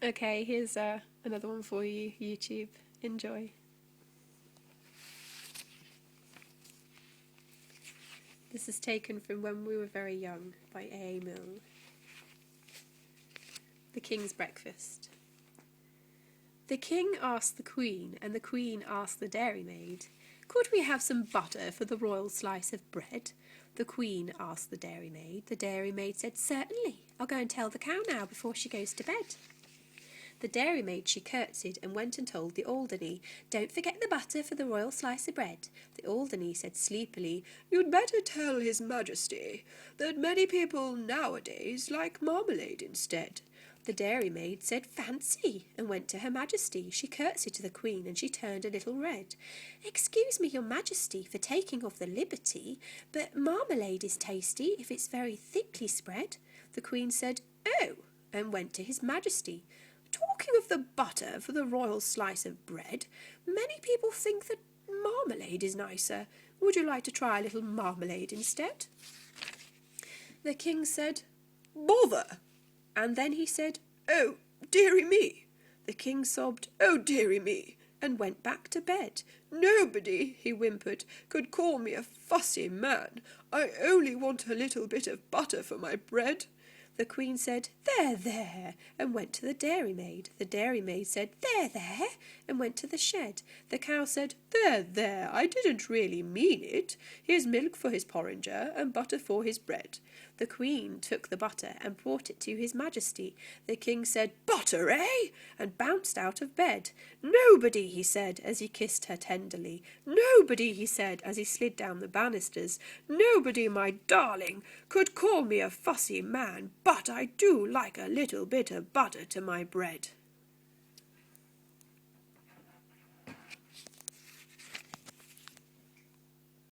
Okay, here's another one for you, YouTube. Enjoy. This is taken from When We Were Very Young by A.A.Milne. The King's Breakfast. The King asked the Queen, and the Queen asked the dairymaid, "Could we have some butter for the royal slice of bread?" The Queen asked the dairymaid. The dairymaid said, "Certainly. I'll go and tell the cow now before she goes to bed." The dairymaid, she curtsied and went and told the Alderney, "Don't forget the butter for the royal slice of bread." The Alderney said sleepily, "You'd better tell His Majesty that many people nowadays like marmalade instead." The dairymaid said, "Fancy," and went to Her Majesty. She curtsied to the Queen, and she turned a little red. "Excuse me, Your Majesty, for taking off the liberty, but marmalade is tasty if it's very thickly spread." The Queen said, "Oh," and went to His Majesty. "Talking of the butter for the royal slice of bread, many people think that marmalade is nicer. Would you like to try a little marmalade instead?" The King said, "Bother!" And then he said, "Oh, dearie me." The King sobbed, "Oh, dearie me," and went back to bed. "Nobody," he whimpered, "could call me a fussy man. I only want a little bit of butter for my bread." The Queen said, "There, there," and went to the dairymaid. The dairymaid said, "There, there," and went to the shed. The cow said, "There, there, I didn't really mean it. Here's milk for his porringer and butter for his bread." The Queen took the butter and brought it to His Majesty. The King said, "Butter, eh?" and bounced out of bed. "Nobody," he said, as he kissed her tenderly. "Nobody," he said, as he slid down the banisters. "Nobody, my darling, could call me a fussy man, but I do like a little bit of butter to my bread."